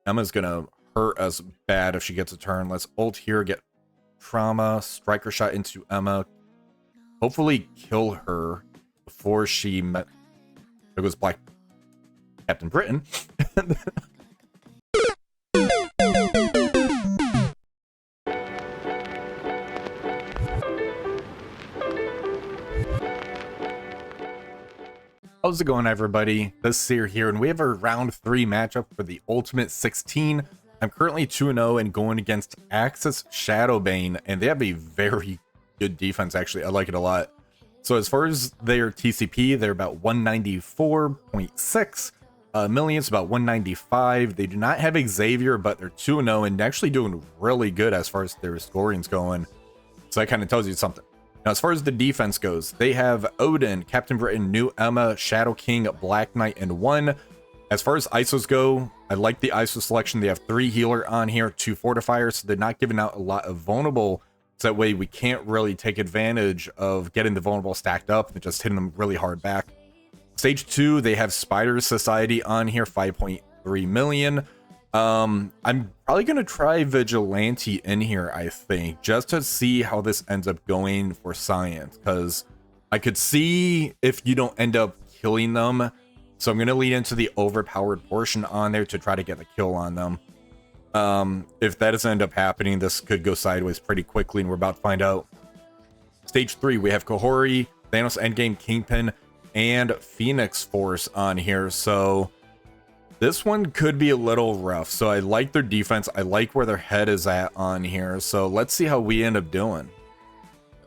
Emma's gonna hurt us bad if she gets a turn. Let's ult here, get trauma, striker shot into Emma. Hopefully kill her before she met. There goes Black Captain Britain. How's it going, everybody? This is Seer here, and we have a round 3 matchup for the Ultimate 16. I'm currently 2-0 and going against Axis Shadowbane, and they have a very good defense, actually. I like it a lot. So as far as their TCP, they're about 194.6 millions, about 195. They do not have Xavier, but they're 2-0 and actually doing really good as far as their scoring's going. So that kind of tells you something. Now, as far as the defense goes, they have Odin, Captain Britain, New Emma, Shadow King, Black Knight, and 1. As far as ISOs go, I like the ISO selection. They have 3 healer on here, 2 fortifiers, so they're not giving out a lot of vulnerable. So that way we can't really take advantage of getting the vulnerable stacked up and just hitting them really hard back. Stage 2, they have Spider Society on here, 5.3 million. I'm probably going to try Vigilante in here, I think, just to see how this ends up going for science, because I could see if you don't end up killing them. So I'm going to lead into the overpowered portion on there to try to get the kill on them. If that doesn't end up happening, this could go sideways pretty quickly, and we're about to find out. Stage 3, we have Kahori, Thanos Endgame, Kingpin, and Phoenix Force on here, so this one could be a little rough. So I like their defense. I like where their head is at on here. So let's see how we end up doing.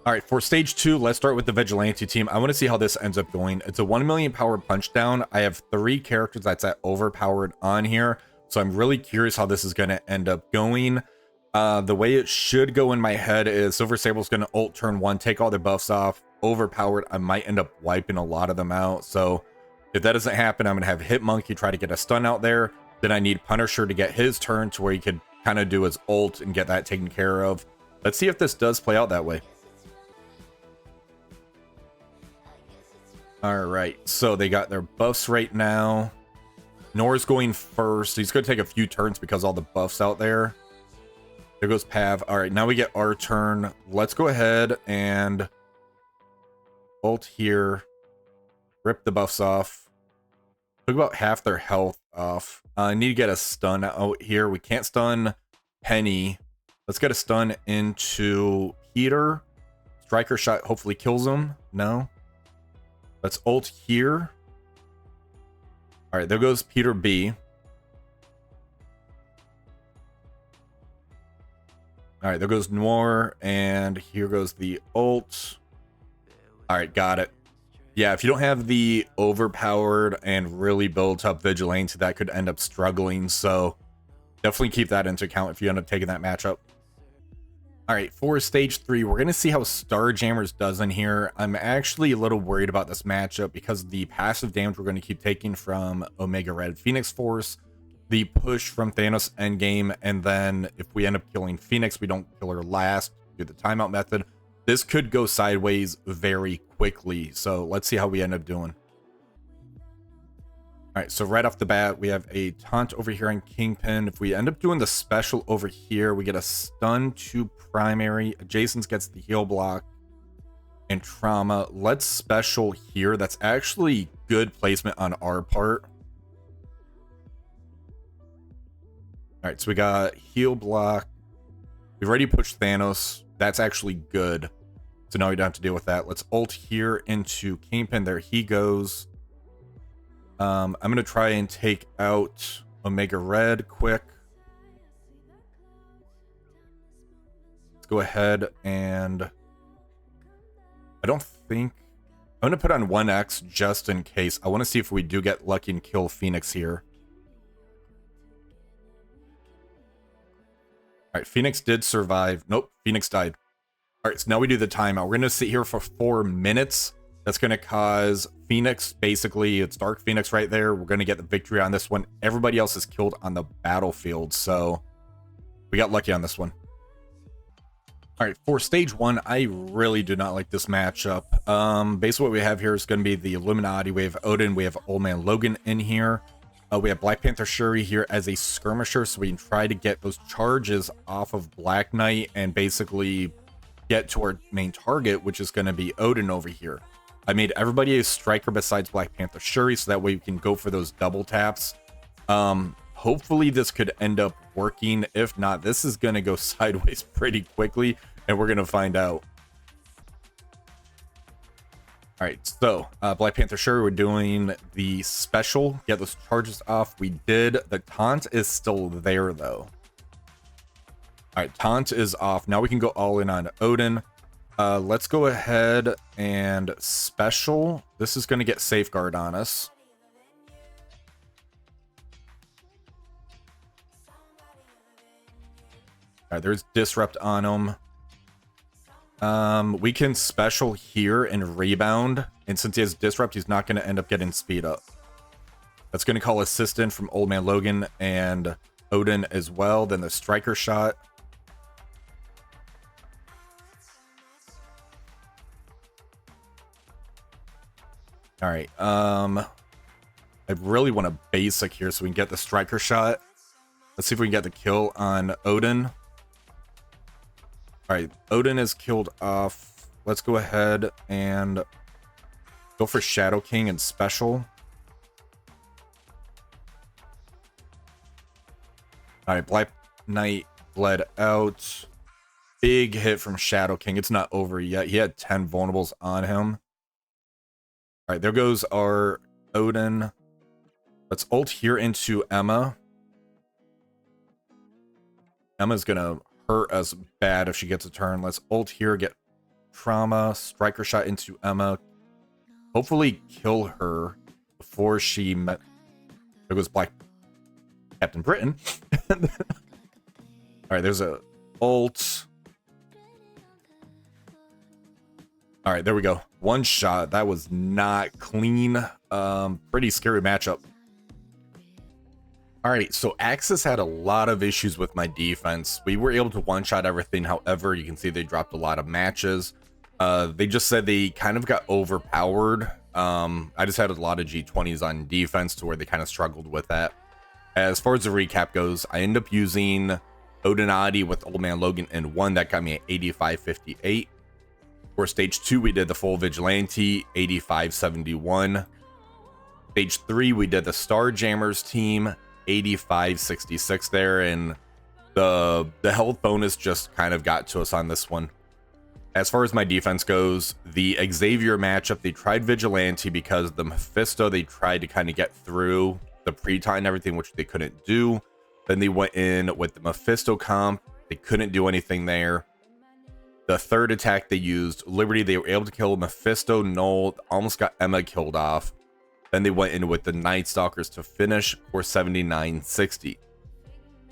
All right, for stage 2, let's start with the Vigilante team. I want to see how this ends up going. It's a 1 million power punch down. I have 3 characters that's at overpowered on here. So I'm really curious how this is going to end up going. The way it should go in my head is Silver Sable's going to ult turn 1, take all their buffs off. Overpowered, I might end up wiping a lot of them out. So if that doesn't happen, I'm going to have Hitmonkey try to get a stun out there. Then I need Punisher to get his turn to where he could kind of do his ult and get that taken care of. Let's see if this does play out that way. All right, so they got their buffs right now. Nor's going first. He's going to take a few turns because all the buffs out there. There goes Pav. All right, now we get our turn. Let's go ahead and ult here. Rip the buffs off. Took about half their health off. I need to get a stun out here. We can't stun Penny. Let's get a stun into Peter. Striker shot hopefully kills him. No. Let's ult here. All right, there goes Peter B. All right, there goes Noir, and here goes the ult. All right, got it. Yeah, if you don't have the overpowered and really built up Vigilante, that could end up struggling. So definitely keep that into account if you end up taking that matchup. All right, for stage 3, we're going to see how Starjammers does in here. I'm actually a little worried about this matchup because the passive damage we're going to keep taking from Omega Red Phoenix Force, the push from Thanos Endgame, and then if we end up killing Phoenix, we don't kill her last, do the timeout method. This could go sideways very quickly, so let's see how we end up doing. All right, so right off the bat, we have a taunt over here on Kingpin. If we end up doing the special over here, we get a stun to primary. Adjacent gets the heal block and trauma. Let's special here. That's actually good placement on our part. All right, so we got heal block. We've already pushed Thanos. That's actually good. So now we don't have to deal with that. Let's ult here into Kingpin. There he goes. I'm going to try and take out Omega Red quick. Let's go ahead and... I don't think... I'm going to put on 1x just in case. I want to see if we do get lucky and kill Phoenix here. All right, Phoenix did survive. Nope, Phoenix died. All right, so now we do the timeout. We're going to sit here for 4 minutes. That's going to cause Phoenix, basically, it's Dark Phoenix right there. We're going to get the victory on this one. Everybody else is killed on the battlefield, so we got lucky on this one. All right, for stage 1, I really do not like this matchup. Basically what we have here is going to be the Illuminati. We have Odin, we have Old Man Logan in here. We have Black Panther Shuri here as a skirmisher, so we can try to get those charges off of Black Knight and basically get to our main target, which is going to be Odin over here. I made everybody a striker besides Black Panther Shuri, so that way we can go for those double taps. Hopefully this could end up working. If not, this is going to go sideways pretty quickly, and we're going to find out. All right, so Black Panther Shuri, we're doing the special, get those charges off. We did. The taunt is still there, though. All right, taunt is off. Now we can go all in on Odin. Let's go ahead and special. This is going to get safeguard on us. All right, there's disrupt on him. We can special here and rebound, and since he has disrupt, he's not going to end up getting speed up. That's going to call assistant from Old Man Logan and Odin as well. Then the striker shot. All right, I really want a basic here so we can get the striker shot. Let's see if we can get the kill on Odin. All right, Odin is killed off. Let's go ahead and go for Shadow King and special. All right, Black Knight bled out. Big hit from Shadow King. It's not over yet. He had 10 vulnerables on him. All right, there goes our Odin. Let's ult here into Emma. Emma's gonna hurt us bad if she gets a turn. Let's ult here, get trauma, striker shot into Emma. Hopefully kill her before she met. There goes Black Captain Britain. All right, there's a ult. All right, there we go. One shot. That was not clean. Pretty scary matchup. All right, so Axis had a lot of issues with my defense. We were able to one-shot everything. However, you can see they dropped a lot of matches. They just said they kind of got overpowered. I just had a lot of G20s on defense to where they kind of struggled with that. As far as the recap goes, I ended up using Odinati with Old Man Logan in 1. That got me at 85.58. For stage 2, we did the full Vigilante, 85.71. Stage 3, we did the Starjammers team, 85.66 there, and the health bonus just kind of got to us on this one. As far as my defense goes, the Xavier matchup, they tried Vigilante because the Mephisto, they tried to kind of get through the pre-time and everything, which they couldn't do. Then they went in with the Mephisto comp. They couldn't do anything there. The third attack, they used Liberty. They were able to kill Mephisto, Null, almost got Emma killed off. Then they went in with the Night Stalkers to finish for 79.60.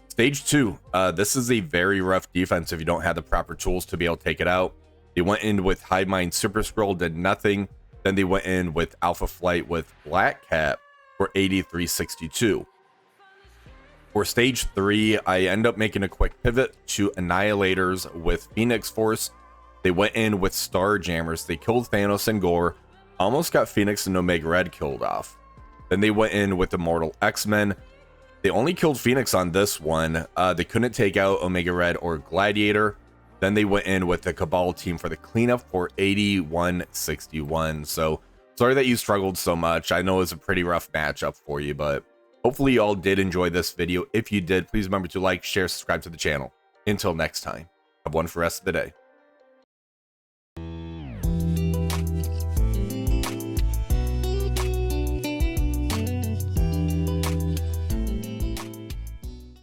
Stage 2, this is a very rough defense if you don't have the proper tools to be able to take it out. They went in with Hive Mind Super Scroll, did nothing. Then they went in with Alpha Flight with Black Cat for 83.62. For stage 3, I end up making a quick pivot to Annihilators with Phoenix Force. They went in with Starjammers. They killed Thanos and Gore. Almost got Phoenix and Omega Red killed off. Then they went in with Immortal X-Men. They only killed Phoenix on this one. They couldn't take out Omega Red or Gladiator. Then they went in with the Cabal team for the cleanup for 81.61. So sorry that you struggled so much. I know it's a pretty rough matchup for you, but hopefully you all did enjoy this video. If you did, please remember to like, share, subscribe to the channel. Until next time, have one for the rest of the day.